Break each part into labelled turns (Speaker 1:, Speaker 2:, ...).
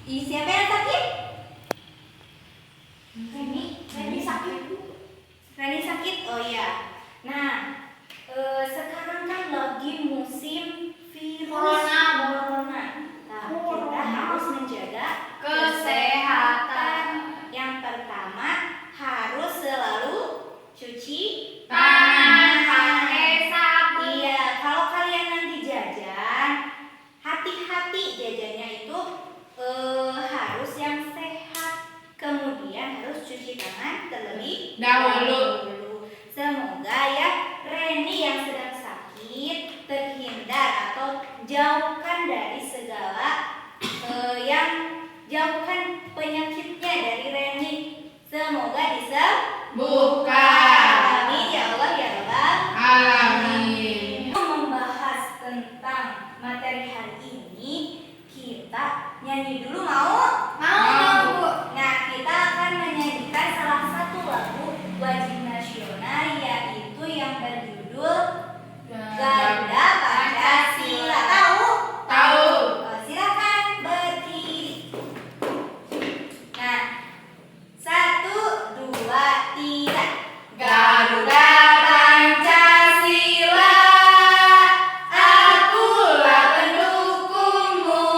Speaker 1: Siapa yang sakit? Reni sakit. Reni sakit. Oh iya. Nah, sekarang kan lagi musim virus corona. Nah, kita harus menjaga kesehatan. Yang pertama harus selalu cuci tangan pakai sabun. Iya, kalau kalian nanti jajan, hati-hati jajannya itu harus yang sehat. Kemudian harus cuci tangan terlebih dahulu. Semoga ya Reni yang sedang sakit terhindar atau jauhkan dari segala jauhkan penyakitnya dari Reni. Semoga disembuhkan. Amin ya Allah ya Rabbal alamin. Membahas tentang materi hari ini, kita nyanyi dulu mau? Mau Bu. Nah, kita akan menyanyikan salah satu lagu wajib nasional, yaitu yang berjudul Garuda Pancasila. Tahu? Tahu. Silakan berdiri. Nah, 1, 2, 3. Garuda Pancasila, akulah pendukungmu,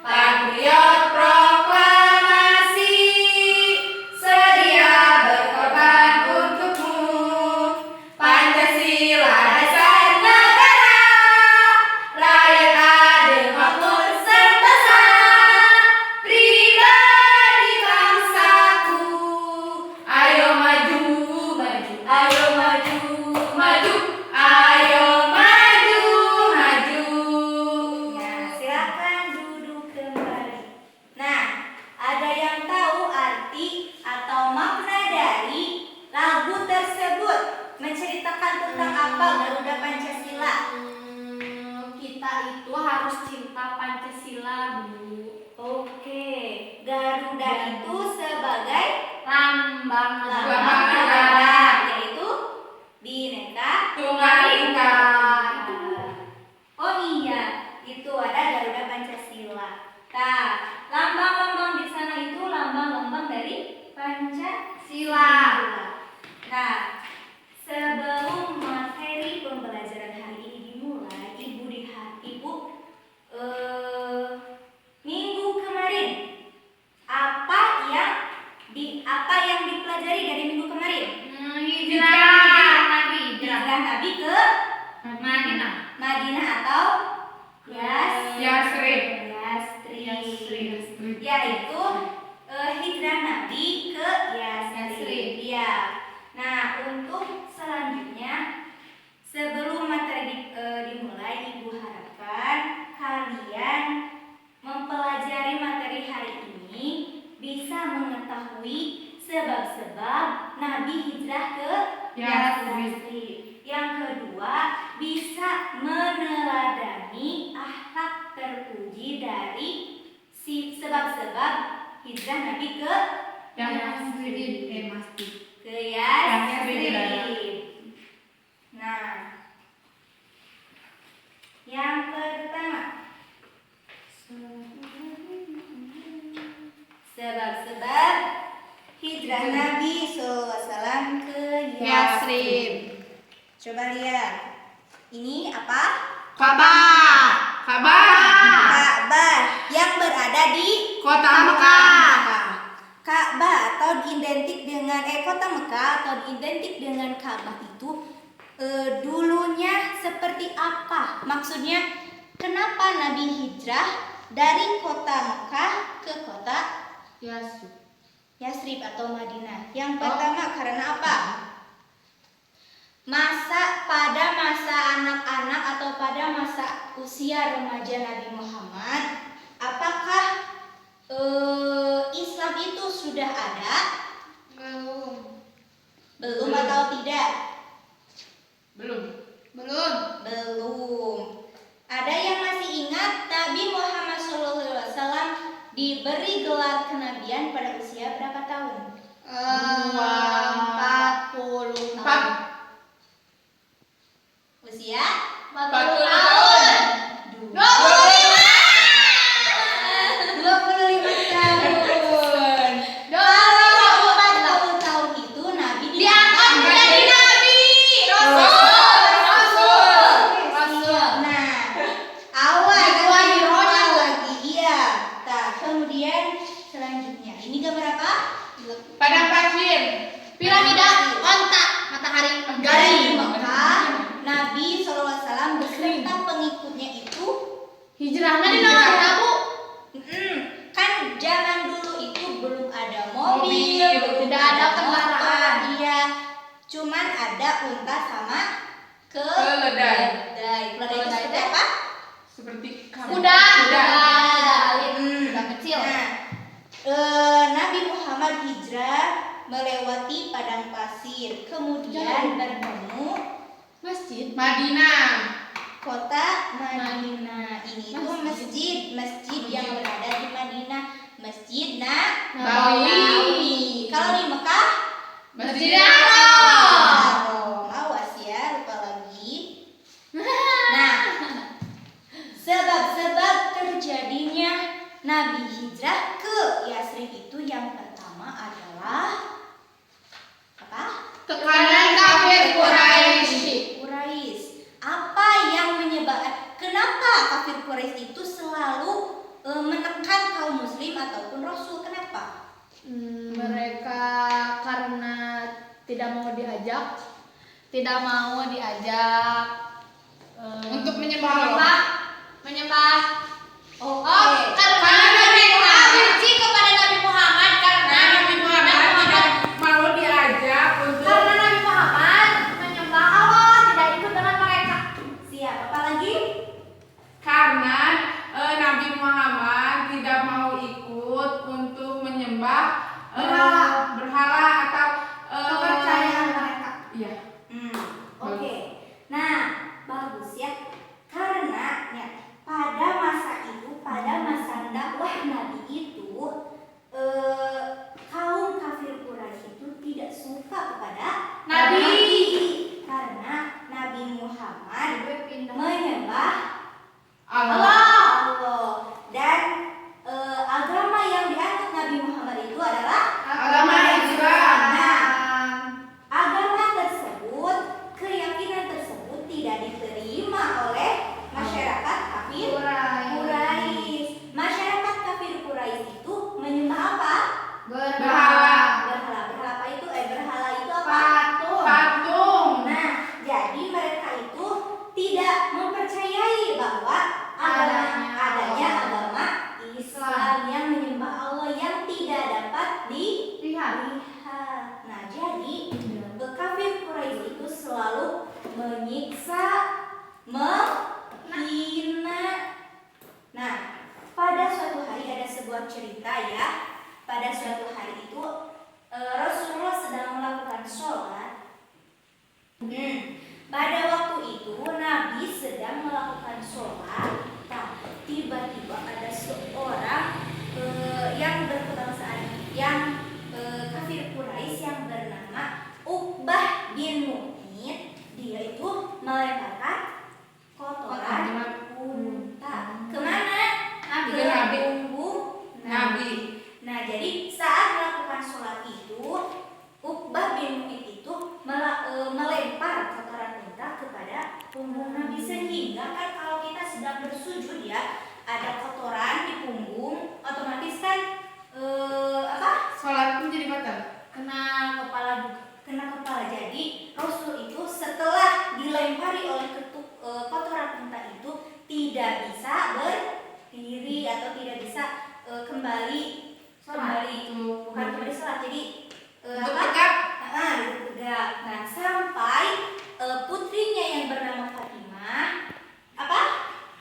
Speaker 1: patriot proklamasi, sedia berkorban untukmu. Pancasila dasar negara, rakyat adil makmur sentosa, pribadi bangsaku. Ayo maju, maju, ayo maju, maju, ayo maju, maju. Nah, silakan duduk kembali. Nah, ada yang tahu arti atau makna dari lagu tersebut? Menceritakan tentang apa Garuda Pancasila?
Speaker 2: Kita itu harus cinta Pancasila, Bu.
Speaker 1: Oke, Garuda itu sebagai
Speaker 2: Lambang
Speaker 1: negara, yaitu Bhinneka
Speaker 2: Tunggal Ika.
Speaker 1: Oh iya, itu ada Garuda Pancasila. Nah, lambang-lambang di sana itu lambang-lambang dari Pancasila. Nah, sebelum materi pembelajaran hari ini dimulai, Ibu minggu kemarin apa yang dipelajari dari minggu kemarin?
Speaker 2: Hijrah
Speaker 1: Nabi ke Madinah atau
Speaker 2: Yasrib.
Speaker 1: Yaitu hijrah Nabi ke Yasrib. Ya. Nah, untuk selanjutnya sebelum materi dimulai, Ibu harapkan kalian mempelajari materi hari ini bisa mengetahui sebab-sebab Nabi hijrah ke Yasrib. Yang kedua, bisa meneladani akhlak terpuji dari sebab-sebab hijrah Nabi ke Yasrib. Nah, yang pertama, sebab-sebab hijrah Nabi SAW ke Yasrib. Coba lihat, ini apa? Ka'bah yang berada di
Speaker 2: Kota Mekah.
Speaker 1: Ka'bah atau diidentik dengan kota Mekah atau diidentik dengan Ka'bah itu dulunya seperti apa? Maksudnya, kenapa Nabi hijrah dari kota Mekah ke kota Yasrib atau Madinah? Yang pertama, karena apa? Pada masa anak-anak atau pada masa usia remaja Nabi Muhammad, apakah Islam itu sudah ada? Belum atau tidak?
Speaker 2: Belum.
Speaker 1: Ada yang masih ingat Nabi Muhammad SAW diberi gelar kenabian pada usia berapa tahun?
Speaker 2: 40 tahun.
Speaker 1: Usia
Speaker 2: 40 tahun.
Speaker 1: 25. 25 Kemudian selanjutnya, ini gambar apa?
Speaker 2: Padang pasir.
Speaker 3: Piramida, onta, matahari,
Speaker 1: Dari Mekah, Nabi SAW beserta pengikutnya itu
Speaker 3: hijrahnya di
Speaker 2: Hijrah.
Speaker 3: mana Bu?
Speaker 1: kan zaman dulu itu belum ada mobil,
Speaker 2: Mobil,
Speaker 1: belum
Speaker 3: tidak ada kendaraan.
Speaker 1: motor, iya, cuman ada unta sama
Speaker 2: Keledai.
Speaker 1: Keledai itu
Speaker 3: Keledai
Speaker 1: seperti
Speaker 3: teh?
Speaker 1: apa?
Speaker 2: Seperti
Speaker 3: Kuda,
Speaker 2: Kuda.
Speaker 3: kuda kecil.
Speaker 1: Nah, Nabi Muhammad hijrah melewati padang pasir, kemudian bertemu
Speaker 3: Masjid.
Speaker 2: Madinah.
Speaker 1: kota Madinah. Ini tuh
Speaker 3: Masjid.
Speaker 1: masjid yang berada di Madinah, Masjid
Speaker 2: Nabawi.
Speaker 1: Kalau di Mekah,
Speaker 2: Masjidil Haram.
Speaker 1: Awas ya, lupa lagi. Nah, sebab-sebab terjadinya Nabi hijrah ke Yasrib itu yang pertama adalah apa?
Speaker 2: Tekanan kafir Quraisy.
Speaker 1: Quraisy. Apa yang menyebabkan kenapa kafir Quraisy itu selalu menekan kaum muslim ataupun Rasul? Kenapa?
Speaker 3: Mereka karena tidak mau diajak
Speaker 2: Untuk menyembah Allah.
Speaker 3: menyembah.
Speaker 1: Oke.
Speaker 3: Karena mereka benci kepada Nabi Muhammad karena
Speaker 2: Nabi Muhammad tidak mau diajak untuk
Speaker 3: karena Nabi Muhammad menyembah Allah, tidak ikut dengan mereka.
Speaker 1: Siap. Apa lagi?
Speaker 2: karena Nabi Muhammad tidak mau ikut untuk menyembah berhala atau
Speaker 3: Kepercayaan mereka.
Speaker 2: Iya.
Speaker 1: Oke. Nah, bagus ya. Karena ya, pada masa dakwah Nabi itu kaum kafir Quraisy itu tidak suka kepada
Speaker 3: Nabi.
Speaker 1: karena Nabi Muhammad menyembah
Speaker 2: Allah.
Speaker 1: Allah dan agama yang dianut Nabi Muhammad itu adalah
Speaker 2: Agama Islam.
Speaker 1: Nah, agama tersebut, keyakinan tersebut tidak diterima oleh masyarakat kafir Quraisy. Masyarakat kafir Quraisy itu menyembah apa?
Speaker 2: Berhala.
Speaker 1: Berhala apa itu? Berhala itu apa?
Speaker 2: Patung.
Speaker 1: Nah, jadi mereka itu tidak mempercayai bahwa adanya agama Islam yang menyembah Allah yang tidak dapat dilihat. Nah, jadi kafir Quraisy itu selalu menyiksa, menghina. Nah, pada suatu hari ada sebuah cerita ya. Pada suatu hari itu Rasulullah sedang melakukan sholat. Pada waktu itu Nabi sedang melakukan sholat. Nah, tiba-tiba ada seorang yang berkebangsaan yang kafir Quraisy yang bernama Uqbah bin Mu'id. Dia itu melemparkan kotoran unta. Kemana?
Speaker 2: Ke
Speaker 1: Ke
Speaker 2: Nabi.
Speaker 1: punggung
Speaker 2: Nabi.
Speaker 1: Nah, jadi saat melakukan sholat itu Uqbah bin Mu'id itu melempar kotoran unta kepada punggung Nabi, sehingga kan kalau kita sedang bersujud ya ada kotoran di punggung, otomatis kan
Speaker 2: Sholat menjadi batal.
Speaker 1: kena kepala juga, kena kepala. Jadi Rasul itu setelah dilempari oleh kotoran unta itu tidak bisa berdiri atau tidak bisa kembali bukan kembali sholat, jadi
Speaker 2: Untuk tegak.
Speaker 1: duduk tegak. Nah, sampai putrinya yang bernama Fatimah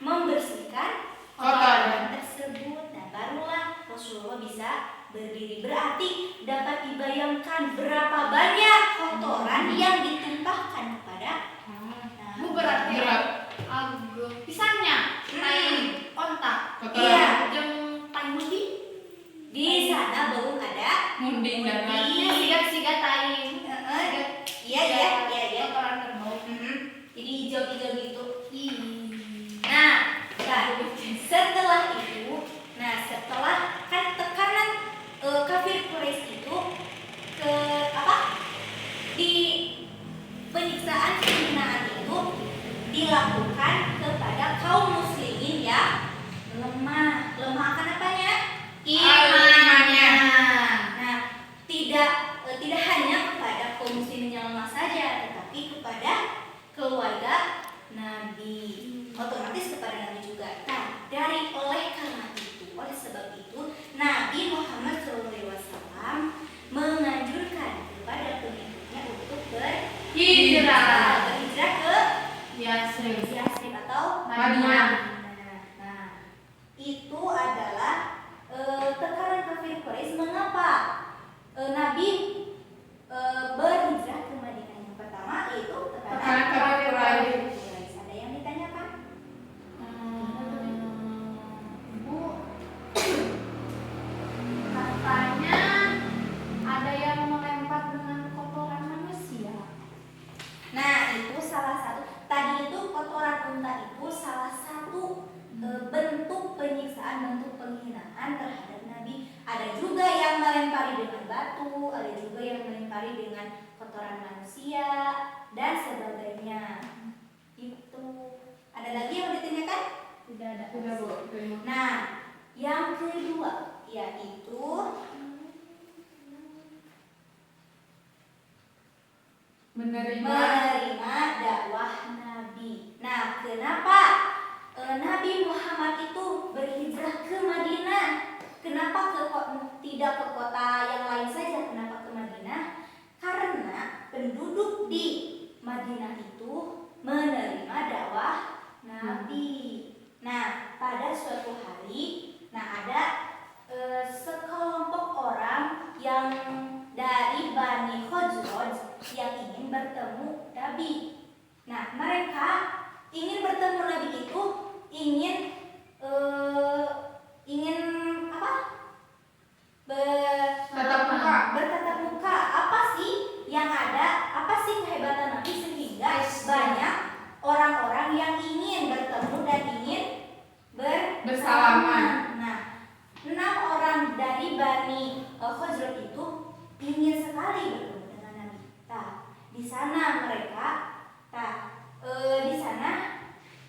Speaker 1: membersihkan
Speaker 2: Kotoran
Speaker 1: tersebut. Nah, barulah Rasulullah bisa berdiri. Berarti dapat dibayangkan berapa banyak kotoran yang ditumpahkan kepada
Speaker 3: Bu berarti
Speaker 2: Berat.
Speaker 3: pisangnya tai onta.
Speaker 2: Kotoran.
Speaker 1: Iya.
Speaker 3: Jeung tai mundi.
Speaker 1: Di sana belum ada
Speaker 2: Munding dan
Speaker 3: Siga tai.
Speaker 1: Iya.
Speaker 3: Kotoran kerbau.
Speaker 1: Jadi hijau-hijau gitu. Nah, setelah kan tekanan kafir Quraisy itu di penyiksaan penghinaan itu dilakukan kepada kaum muslimin yang lemah. Lemah akan apanya? Yasrib atau
Speaker 2: Madinah.
Speaker 1: Nah, itu adalah tekanan kafir Quraisy mengapa Nabi berhijrah ke Madinah. Yang pertama yaitu
Speaker 2: Tekanan kafir Quraisy.
Speaker 1: Ada yang ditanyakan?
Speaker 3: Bu, katanya ada yang melempar dengan kotoran manusia.
Speaker 1: Nah, itu salah satu. Tadi itu kotoran unta itu salah satu bentuk penyiksaan, bentuk penghinaan terhadap Nabi. Ada juga yang melempari dengan batu, ada juga yang melempari dengan kotoran manusia dan sebagainya. Itu. Ada lagi yang ditanyakan?
Speaker 3: Tidak ada.
Speaker 2: Sudah, Bu. Terima kasih.
Speaker 1: Nah, yang kedua yaitu
Speaker 2: Menerima
Speaker 1: dakwah Nabi. Nah, kenapa Nabi Muhammad itu berhijrah ke Madinah? Kenapa tidak ke kota yang lain saja? Kenapa ke Madinah? Karena penduduk di Madinah itu menerima dakwah Nabi. Nah, pada suatu hari, ada sekelompok orang yang dari Bani Khazraj yang ingin bertemu Nabi. Nah, mereka ingin bertemu Nabi itu ingin apa?
Speaker 2: Tatap muka.
Speaker 1: Bertatap muka. Apa sih yang ada? Apa sih kehebatan Nabi sehingga banyak orang-orang yang ingin bertemu dan ingin bersalaman. Nah, 6 orang dari Bani Khazraj itu ingin sekali bertemu dengan Nabi. Di sana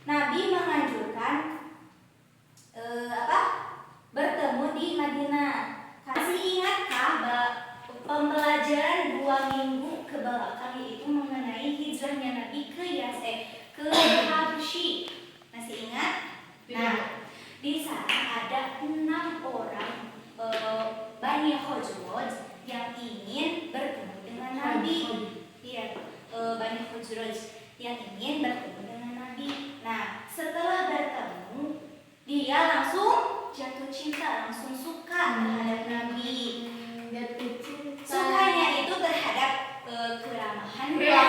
Speaker 1: Nabi menganjurkan bertemu di Madinah. Masih ingatkah pembelajaran 2 minggu ke belakang itu mengenai hijrahnya Nabi ke Habsyi? Masih ingat? Nah, di sana ada 6 orang Bani Khazraj yang ingin bertemu dengan Nabi. Iya, Bani Khazraj yang ingin bertemu dengan Nabi. Nah, setelah bertemu, dia langsung jatuh cinta, langsung suka terhadap Nabi. Sukanya itu terhadap keramahannya,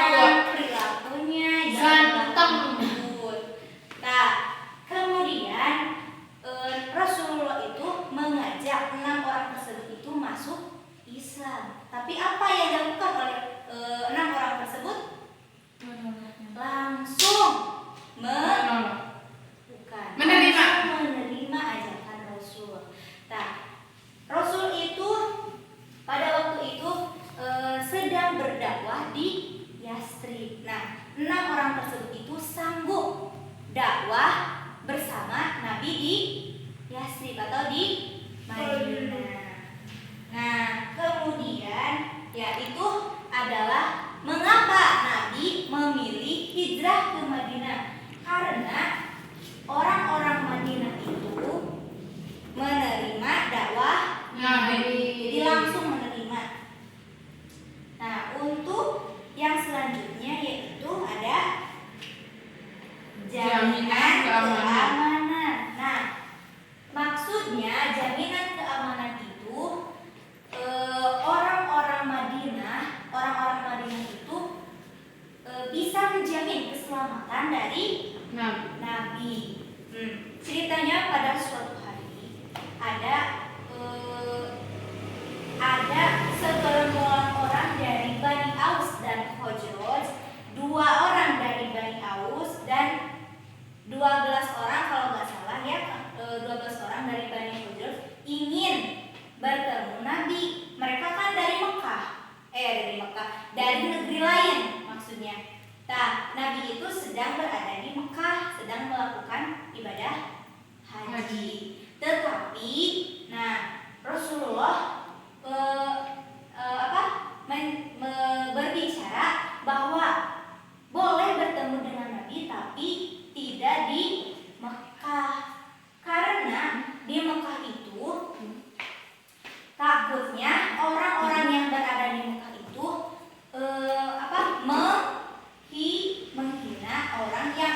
Speaker 1: perilakunya,
Speaker 3: Ganteng.
Speaker 1: lembut. Nah, kemudian Rasulullah itu mengajak 6 orang tersebut itu masuk Islam. Tapi apa yang dilakukan oleh 6 orang tersebut? Langsung menerima ajakan Rasul. Nah, Rasul itu pada waktu itu sedang berdakwah di Yasrib. Nah, 6 orang tersebut itu sanggup dakwah bersama Nabi di Yasrib atau di Madinah. Nah, kemudian yaitu adalah mengapa Nabi memilih hijrah ke Madinah? Karena orang-orang Madinah itu menerima dakwah Nabi. Jadi langsung menerima. Nah, untuk yang selanjutnya yaitu ada jaminan keamanan. Nah, maksudnya jaminan keamanan itu orang-orang Madinah itu bisa menjamin keselamatan dari Nabi. Ceritanya pada suatu hari ada segerombolan orang dari Bani Aus dan Khazraj, 2 orang dari Bani Aus dan 12 orang kalau nggak salah ya, 12 orang dari Bani Khazraj ingin bertemu Nabi. Mereka kan dari negeri lain maksudnya. Nah, Nabi itu sedang berada di Mekah, sedang melakukan ibadah haji. Tetapi, Rasulullah berbicara bahwa boleh bertemu dengan Nabi, tapi tidak di Mekah, karena di Mekah itu takutnya orang-orang yang berada di Mekah itu menghina orang yang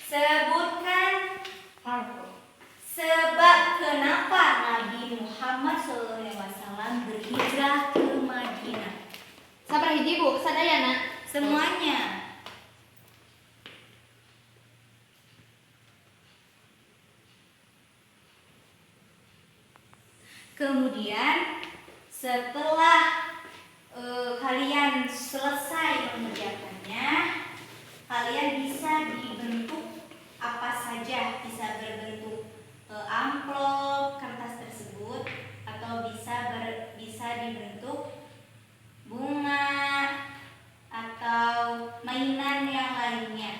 Speaker 1: Sebutkan sebab kenapa Nabi Muhammad SAW berhijrah ke Madinah.
Speaker 3: Sabar hiji Bu, sadayana.
Speaker 1: Semuanya. Kemudian setelah kalian selesai mengerjakannya, kalian bisa dibentuk apa saja, bisa berbentuk amplop kertas tersebut, atau bisa dibentuk bunga atau mainan yang lainnya.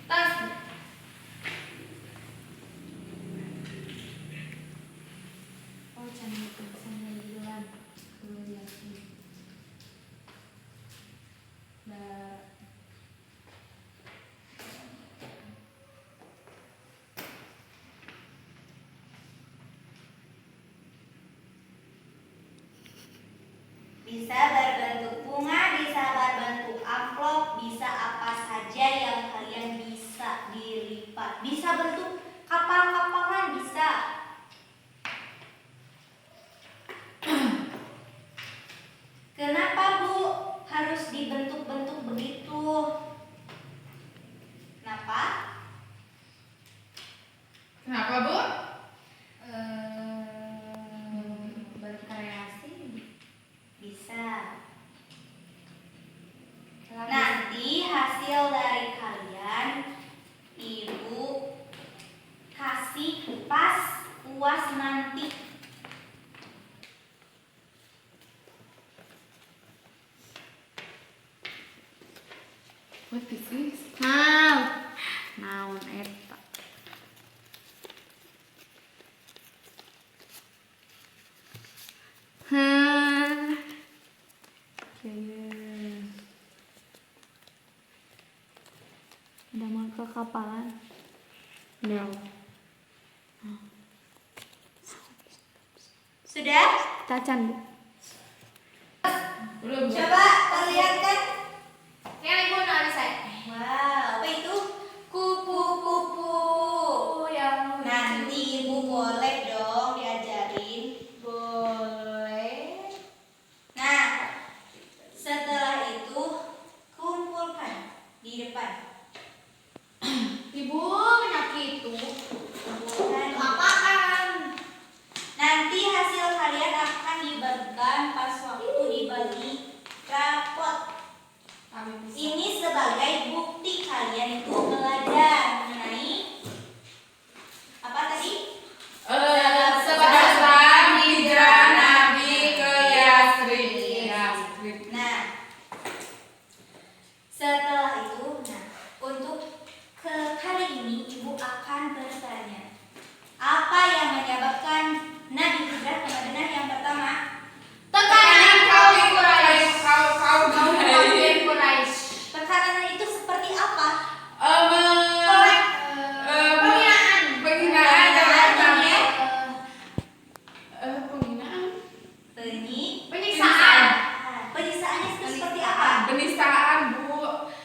Speaker 3: Tas. Oh, jangan tulisannya duluan. Yasin.
Speaker 1: Bisa berbentuk bunga, bisa berbentuk amplop, bisa apa saja yang kalian bisa dilipat. Bisa bentuk kapal-kapalan, bisa. Kenapa Bu harus dibentuk-bentuk begitu? Kenapa?
Speaker 2: Kenapa Bu?
Speaker 3: Berkreasi.
Speaker 1: Bisa. Nanti hasil dari kalian Ibu kasih pas UAS nanti.
Speaker 2: What is this?
Speaker 3: Naon eta? Ada marka kapalan. No.
Speaker 1: Sudah?
Speaker 3: Tacan, Bu.
Speaker 2: Belum.
Speaker 1: Coba perlihatkan.
Speaker 3: Yang Ibu nari saya.
Speaker 1: Wow, apa itu? Kupu-kupu.
Speaker 3: Yang
Speaker 1: Nanti Ibu boleh dong diajarin.
Speaker 3: boleh.
Speaker 1: Nah, setelah itu kumpulkan di depan.
Speaker 3: Ibu menyakit itu.
Speaker 1: Kumpulkan.
Speaker 3: Apaan?
Speaker 1: Nanti hasil kalian akan dibagikan pas waktu dibagi rapot. Ini sebagai bukti kalian itu belajar mengenai apa tadi?
Speaker 2: Sebab hijrah Nabi ke Yasrib.
Speaker 1: Nah, setelah itu, untuk kali ini Ibu akan bertanya, apa yang menyebabkan Nabi hijrah ke Madinah? Yang pertama,
Speaker 3: Tekanan kaum Quraisy.
Speaker 2: Kau
Speaker 3: Quraisy.
Speaker 1: tekanan itu seperti apa?
Speaker 2: penghinaan terhadap Nabi.
Speaker 1: Artinya,
Speaker 2: Penghinaan.
Speaker 3: Penyiksaan.
Speaker 1: Penyiksaannya itu seperti apa?
Speaker 2: Penistaan Bu.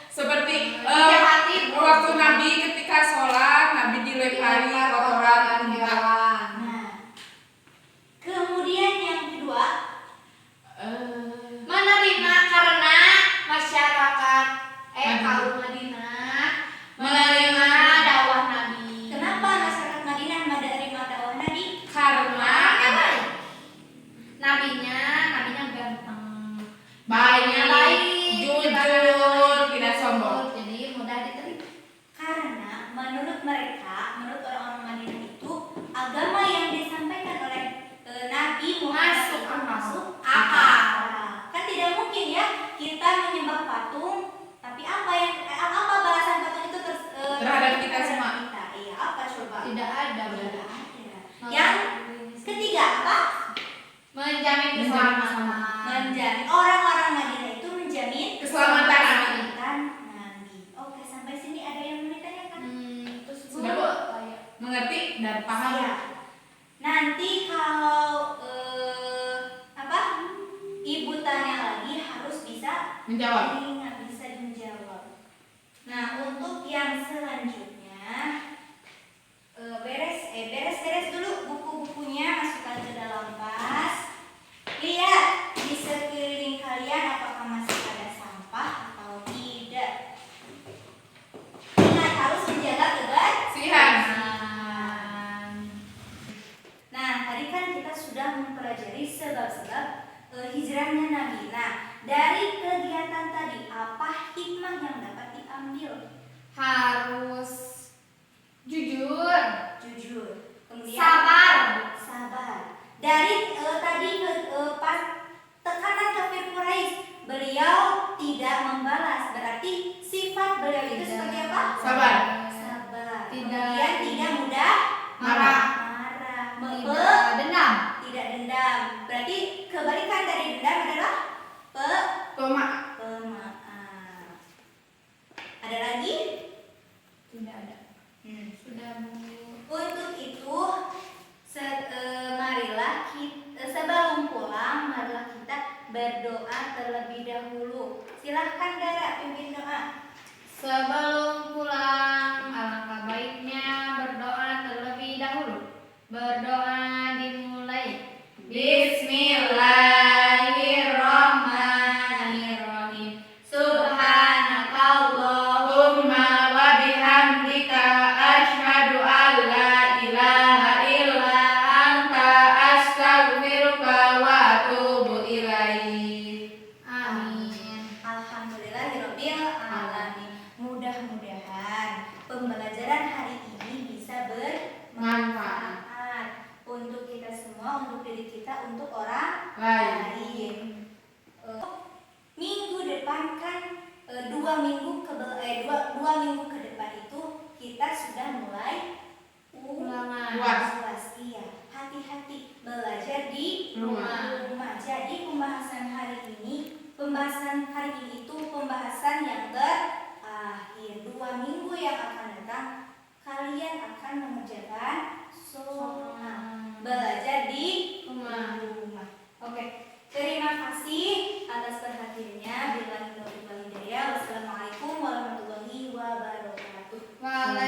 Speaker 2: Seperti
Speaker 3: Dijahati, Bu.
Speaker 2: waktu Nabi ketika sholat, Nabi dilempari kotoran unta.
Speaker 1: Nah, kemudian yang kedua,
Speaker 3: Menerima karena masyarakat kaum Madinah menerima dakwah Nabi.
Speaker 1: kenapa masyarakat Madinah menerima dakwah Nabi?
Speaker 2: Karena
Speaker 3: Nabinya ganteng,
Speaker 2: baiknya
Speaker 3: baik,
Speaker 2: jujur, tidak sombong.
Speaker 3: jadi mudah diterima.
Speaker 1: Karena menurut mereka, menurut orang-orang Madinah itu, agama yang disampaikan oleh Nabi Muhammad
Speaker 3: Masuk
Speaker 1: itu
Speaker 3: akal.
Speaker 1: masuk akal. Kan tidak mungkin ya kita menyembah patung, tapi apa balasan patung itu
Speaker 2: Terhadap kita semua.
Speaker 1: kita? Iya, apa coba?
Speaker 3: Tidak ada
Speaker 1: Tidak
Speaker 3: berarti.
Speaker 1: ada. Yang ketiga apa?
Speaker 3: Menjamin keselamatan.
Speaker 1: Menjamin orang-orang Madinah itu menjamin
Speaker 2: Keselamatan Nabi.
Speaker 1: keselamatan Nabi. Oke, sampai sini ada yang mau ditanyakan?
Speaker 3: Terus
Speaker 2: Sudah, Bu? Mengerti dan paham.
Speaker 1: Iya. Nanti kalau Ibu tanya lagi harus bisa
Speaker 2: Menjawab.
Speaker 1: ingat, bisa menjawab. Nah,
Speaker 3: harus jujur,
Speaker 1: Kemudian
Speaker 3: sabar,
Speaker 1: sabar. Dari tadi pas tekanan kafir Quraisy, beliau tidak membalas. Berarti sifat beliau itu seperti apa?
Speaker 2: Sabar.
Speaker 1: Sabar.
Speaker 3: Tidak.
Speaker 1: Kemudian tidak mudah
Speaker 2: Marah.
Speaker 3: tidak dendam,
Speaker 1: Tidak dendam. Berarti kebalikan dari dendam adalah
Speaker 2: Pemaaf.
Speaker 1: pemaaf. Ada lagi?
Speaker 3: tidak ada. Sudah Bu.
Speaker 1: Untuk itu marilah kita sebelum pulang marilah kita berdoa terlebih dahulu. Silahkan Dara pimpin doa.
Speaker 3: Sebelum pulang, alangkah baiknya berdoa terlebih dahulu. Berdoa dimulai. Bismillahirrahmanirrahim. Subhanakallahumma
Speaker 2: wa bihamdika asyhadu an la ilaha illa anta astaghfiruka wa atubu ilaik.
Speaker 3: Amin.
Speaker 1: Alhamdulillahirabbil alamin. Mudah-mudahan pembelajaran hari ini bisa bermanfaat untuk kita semua, untuk diri kita, untuk orang lain. Minggu depan kan dua minggu ke depan itu kita sudah mulai
Speaker 3: Ulangan.
Speaker 1: UAS. Iya, hati-hati belajar di
Speaker 3: Rumah.
Speaker 1: Jadi pembahasan hari ini itu pembahasan yang terakhir. 2 minggu yang akan datang kalian akan mengerjakan soal belajar di
Speaker 3: Rumah.
Speaker 1: rumah. Oke, terima kasih atas perhatiannya. Billahi taufiq wal hidayah. Wassalamualaikum warahmatullahi wabarakatuh.
Speaker 3: Waalaikumsalam.